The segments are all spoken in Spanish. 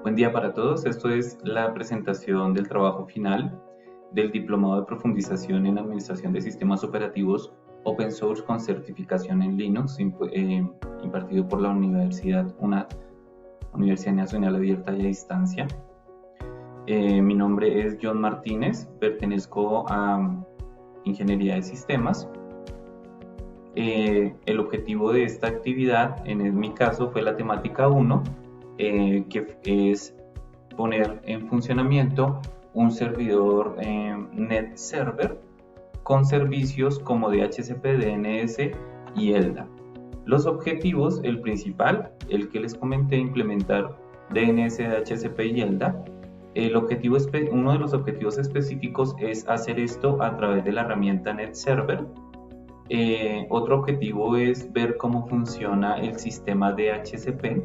Buen día para todos. Esto es la presentación del trabajo final del Diplomado de Profundización en Administración de Sistemas Operativos Open Source con certificación en Linux, impartido por la Universidad UNAD, Universidad Nacional Abierta y a Distancia. Mi nombre es John Martínez, pertenezco a Ingeniería de Sistemas. El objetivo de esta actividad, en mi caso, fue la temática 1, que es poner en funcionamiento un servidor net server con servicios como DHCP, DNS y ELDA. Los objetivos, el principal, el que les comenté, implementar DNS, DHCP y ELDA. Uno de los objetivos específicos es hacer esto a través de la herramienta net server. Otro objetivo es ver cómo funciona el sistema DHCP,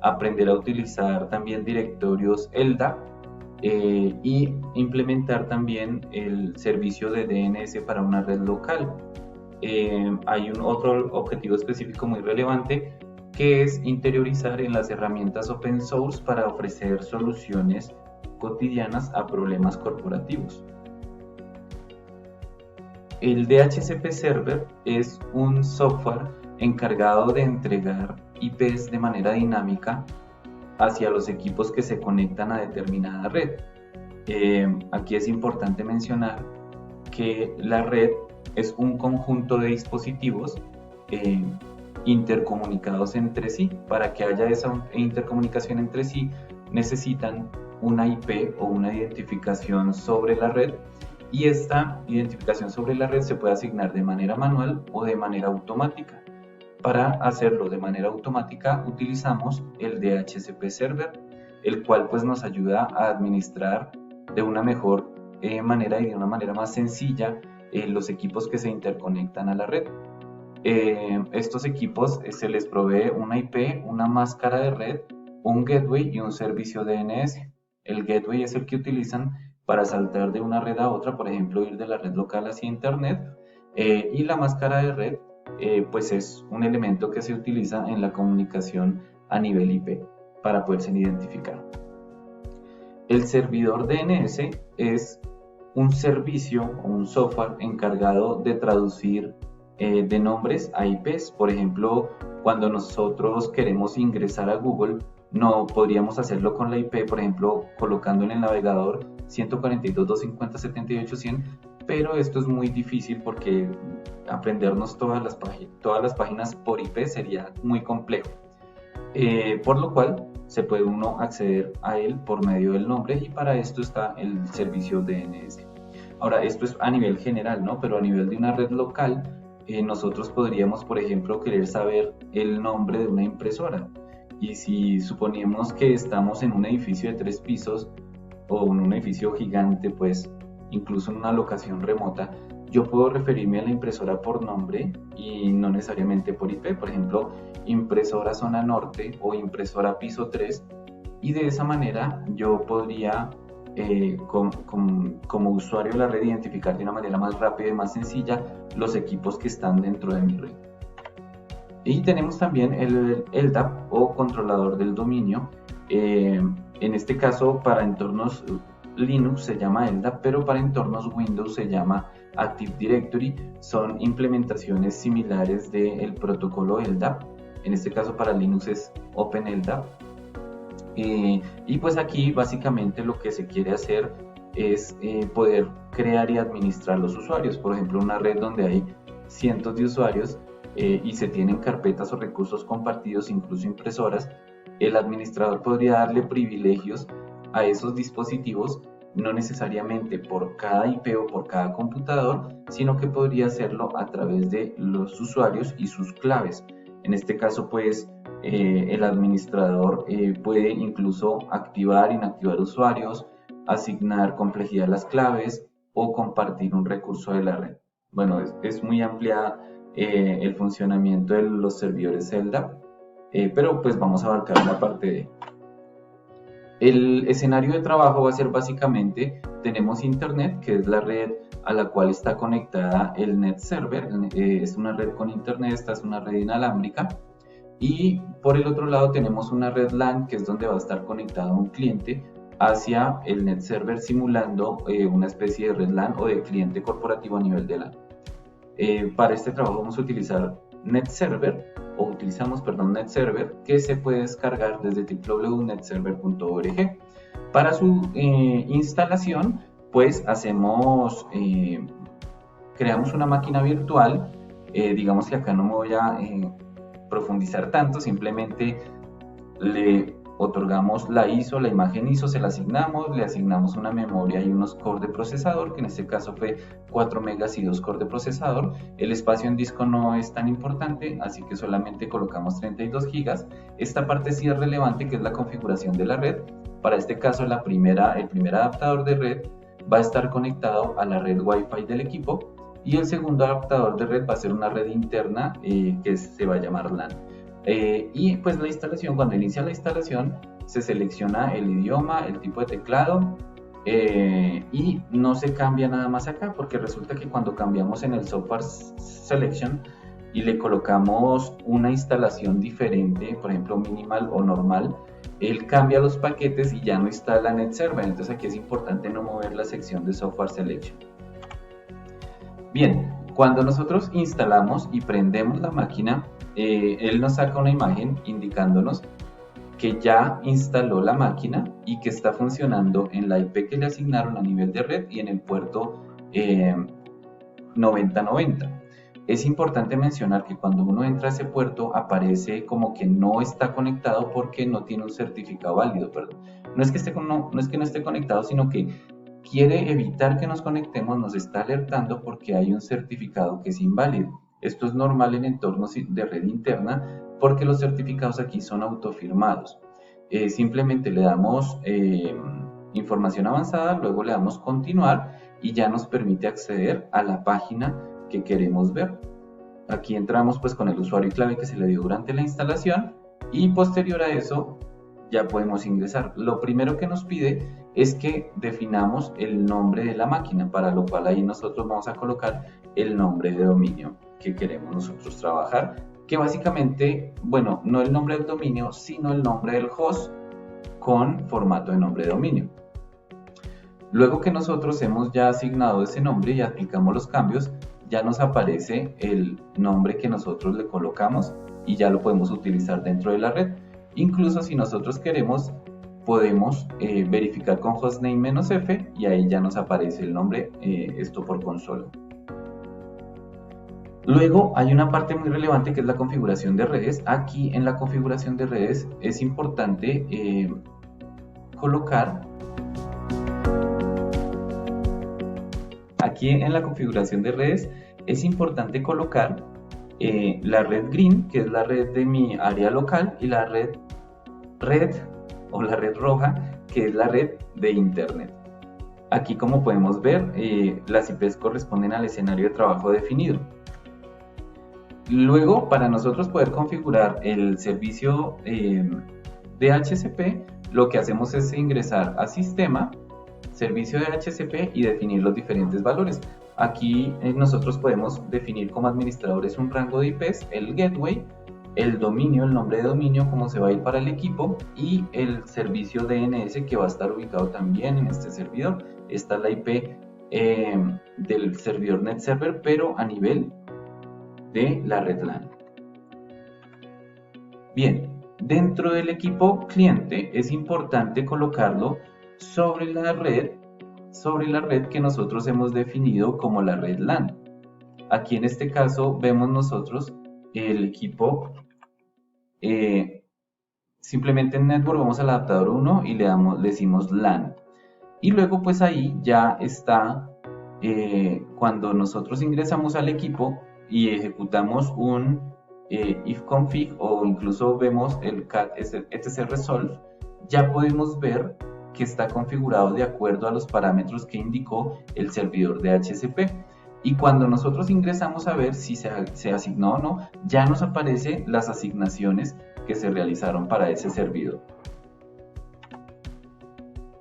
aprender a utilizar también directorios ELDA y implementar también el servicio de DNS para una red local. Hay otro objetivo específico muy relevante, que es interiorizar en las herramientas open source para ofrecer soluciones cotidianas a problemas corporativos. El DHCP Server es un software encargado de entregar IPs de manera dinámica hacia los equipos que se conectan a determinada red. Aquí es importante mencionar que la red es un conjunto de dispositivos intercomunicados entre sí. Para que haya esa intercomunicación entre sí, necesitan una IP o una identificación sobre la red, y esta identificación sobre la red se puede asignar de manera manual o de manera automática. Para hacerlo de manera automática utilizamos el DHCP Server, el cual pues nos ayuda a administrar de una mejor manera y de una manera más sencilla los equipos que se interconectan a la red. Estos equipos se les provee una IP, una máscara de red, un gateway y un servicio DNS. El gateway es el que utilizan para saltar de una red a otra, por ejemplo, ir de la red local hacia internet, y la máscara de red pues es un elemento que se utiliza en la comunicación a nivel IP para poderse identificar. El servidor DNS es un servicio o un software encargado de traducir de nombres a IPs. Por ejemplo, cuando nosotros queremos ingresar a Google, no podríamos hacerlo con la IP, por ejemplo, colocando en el navegador 142.250.78.100, pero esto es muy difícil porque aprendernos todas las páginas por IP sería muy complejo. Por lo cual se puede uno acceder a él por medio del nombre, y para esto está el servicio DNS. Ahora, esto es a nivel general, ¿no? Pero a nivel de una red local, nosotros podríamos, por ejemplo, querer saber el nombre de una impresora. Y si suponemos que estamos en un edificio de 3 pisos o en un edificio gigante, pues incluso en una locación remota, yo puedo referirme a la impresora por nombre y no necesariamente por IP. Por ejemplo, impresora zona norte o impresora piso 3, y de esa manera yo podría como usuario de la red identificar de una manera más rápida y más sencilla los equipos que están dentro de mi red. Y tenemos también el LDAP o controlador del dominio. En este caso, para entornos Linux se llama LDAP, pero para entornos Windows se llama Active Directory. Son implementaciones similares del protocolo LDAP. En este caso para Linux es OpenLDAP. Y pues aquí básicamente lo que se quiere hacer es poder crear y administrar los usuarios. Por ejemplo, una red donde hay cientos de usuarios y se tienen carpetas o recursos compartidos, incluso impresoras, el administrador podría darle privilegios a esos dispositivos, no necesariamente por cada IP o por cada computador, sino que podría hacerlo a través de los usuarios y sus claves. En este caso, pues, el administrador puede incluso activar e inactivar usuarios, asignar complejidad a las claves o compartir un recurso de la red. Bueno, es muy amplia el funcionamiento de los servidores LDAP, pero pues vamos a abarcar una parte de. El escenario de trabajo va a ser básicamente, tenemos internet, que es la red a la cual está conectada el net server, es una red con internet, esta es una red inalámbrica, y por el otro lado tenemos una red LAN, que es donde va a estar conectado un cliente hacia el net server, simulando una especie de red LAN o de cliente corporativo a nivel de LAN. Para este trabajo vamos a utilizar utilizamos NetServer, que se puede descargar desde www.netserver.org. Para su instalación, pues creamos una máquina virtual. Digamos que acá no me voy a profundizar tanto, simplemente le otorgamos la ISO, la imagen ISO, se la asignamos, le asignamos una memoria y unos cores de procesador, que en este caso fue 4 megas y 2 cores de procesador. El espacio en disco no es tan importante, así que solamente colocamos 32 gigas. Esta parte sí es relevante, que es la configuración de la red. Para este caso, el primer adaptador de red va a estar conectado a la red Wi-Fi del equipo, y el segundo adaptador de red va a ser una red interna que se va a llamar LAN. Y pues cuando inicia la instalación, se selecciona el idioma, el tipo de teclado, y no se cambia nada más acá, porque resulta que cuando cambiamos en el software selection y le colocamos una instalación diferente, por ejemplo minimal o normal, él cambia los paquetes y ya no instala NetServer. Entonces aquí es importante no mover la sección de software selection. Bien, cuando nosotros instalamos y prendemos la máquina, él nos saca una imagen indicándonos que ya instaló la máquina y que está funcionando en la IP que le asignaron a nivel de red y en el puerto 9090. Es importante mencionar que cuando uno entra a ese puerto aparece como que no está conectado porque no tiene un certificado válido, perdón. No es que no esté conectado, sino que quiere evitar que nos conectemos, nos está alertando porque hay un certificado que es inválido. Esto es normal en entornos de red interna porque los certificados aquí son autofirmados. Simplemente le damos información avanzada, luego le damos continuar y ya nos permite acceder a la página que queremos ver. Aquí entramos pues con el usuario y clave que se le dio durante la instalación, y posterior a eso ya podemos ingresar. Lo primero que nos pide es que definamos el nombre de la máquina, para lo cual ahí nosotros vamos a colocar el nombre de dominio que queremos nosotros trabajar, que básicamente, bueno, no el nombre del dominio, sino el nombre del host con formato de nombre de dominio. Luego que nosotros hemos ya asignado ese nombre y aplicamos los cambios, ya nos aparece el nombre que nosotros le colocamos y ya lo podemos utilizar dentro de la red. Incluso si nosotros queremos, podemos verificar con hostname-f y ahí ya nos aparece el nombre, esto por consola. Luego hay una parte muy relevante que es la configuración de redes. Aquí en la configuración de redes es importante colocar, la red green, que es la red de mi área local, y la red roja, que es la red de internet. Aquí, como podemos ver, las IPs corresponden al escenario de trabajo definido. Luego, para nosotros poder configurar el servicio DHCP, lo que hacemos es ingresar a sistema, servicio DHCP, y definir los diferentes valores. Aquí nosotros podemos definir como administradores un rango de IPs, el gateway, el dominio, el nombre de dominio, cómo se va a ir para el equipo, y el servicio DNS que va a estar ubicado también en este servidor. Esta es la IP del servidor NetServer, pero a nivel de la red LAN. Bien, dentro del equipo cliente es importante colocarlo sobre la red que nosotros hemos definido como la red LAN. Aquí en este caso vemos nosotros el equipo, simplemente en Network vamos al adaptador 1 y le decimos LAN. Y luego pues ahí ya está, cuando nosotros ingresamos al equipo y ejecutamos un ifconfig, o incluso vemos el cat etc resolve, ya podemos ver que está configurado de acuerdo a los parámetros que indicó el servidor de DHCP. Y cuando nosotros ingresamos a ver si se asignó o no, ya nos aparecen las asignaciones que se realizaron para ese servidor.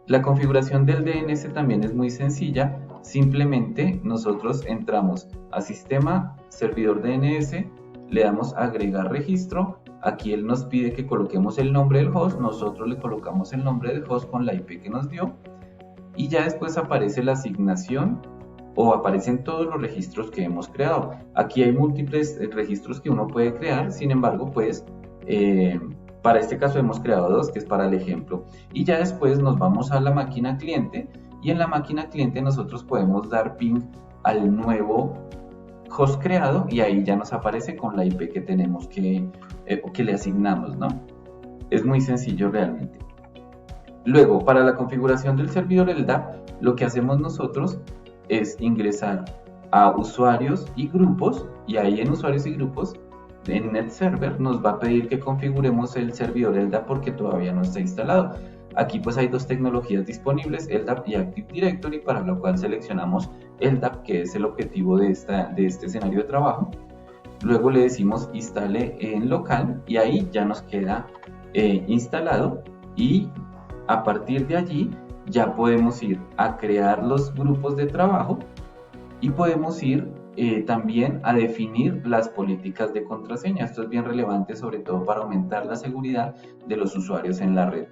La configuración del DNS también es muy sencilla. Simplemente nosotros entramos a sistema, servidor DNS, le damos agregar registro Aquí él nos pide que coloquemos el nombre del host, nosotros le colocamos el nombre del host con la IP que nos dio, y ya después aparece la asignación o aparecen todos los registros que hemos creado. Aquí hay múltiples registros que uno puede crear, sin embargo, pues para este caso hemos creado 2, que es para el ejemplo. Y ya después nos vamos a la máquina cliente, y en la máquina cliente nosotros podemos dar ping al nuevo host creado, y ahí ya nos aparece con la IP que tenemos que le asignamos, ¿no? Es muy sencillo realmente. Luego, para la configuración del servidor LDAP, lo que hacemos nosotros es ingresar a usuarios y grupos, y ahí en usuarios y grupos, en NetServer nos va a pedir que configuremos el servidor LDAP porque todavía no está instalado. Aquí pues hay 2 tecnologías disponibles, LDAP y Active Directory, para lo cual seleccionamos LDAP, que es el objetivo de este escenario de trabajo. Luego le decimos instale en local, y ahí ya nos queda instalado, y a partir de allí ya podemos ir a crear los grupos de trabajo y podemos ir también a definir las políticas de contraseña. Esto es bien relevante, sobre todo para aumentar la seguridad de los usuarios en la red.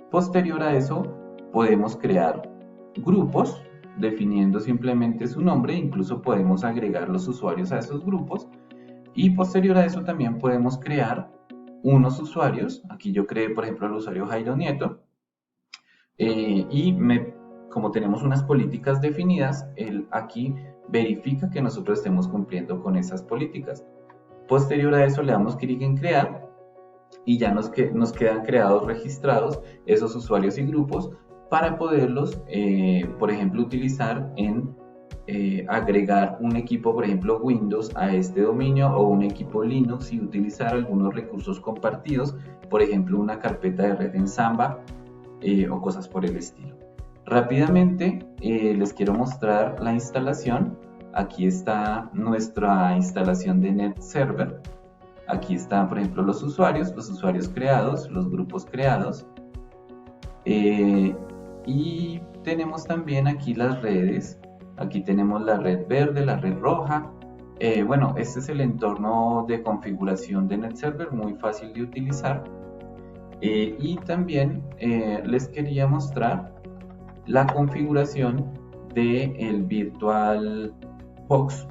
Posterior a eso, podemos crear grupos definiendo simplemente su nombre, incluso podemos agregar los usuarios a esos grupos, y posterior a eso también podemos crear unos usuarios. Aquí yo creé, por ejemplo, el usuario Jairo Nieto, y como tenemos unas políticas definidas, él aquí verifica que nosotros estemos cumpliendo con esas políticas. Posterior a eso le damos clic en crear, y ya nos quedan creados, registrados esos usuarios y grupos para poderlos, por ejemplo, utilizar en agregar un equipo, por ejemplo, Windows a este dominio, o un equipo Linux, y utilizar algunos recursos compartidos, por ejemplo, una carpeta de red en Samba, o cosas por el estilo. Rápidamente les quiero mostrar la instalación. Aquí está nuestra instalación de NetServer. Aquí están, por ejemplo, los usuarios creados, los grupos creados, y tenemos también aquí las redes. Aquí tenemos la red verde, la red roja. Bueno, este es el entorno de configuración de NetServer, muy fácil de utilizar. Y también les quería mostrar la configuración del VirtualBox,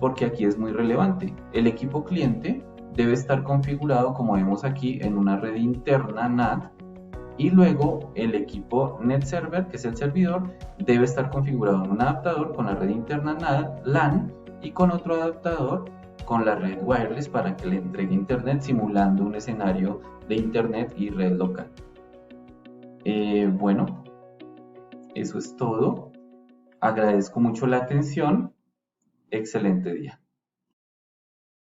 porque aquí es muy relevante. El equipo cliente debe estar configurado, como vemos aquí, en una red interna NAT, y luego el equipo NetServer, que es el servidor, debe estar configurado en un adaptador con la red interna NAT, LAN, y con otro adaptador con la red wireless para que le entregue internet, simulando un escenario de internet y red local. Bueno, eso es todo. Agradezco mucho la atención. Excelente día.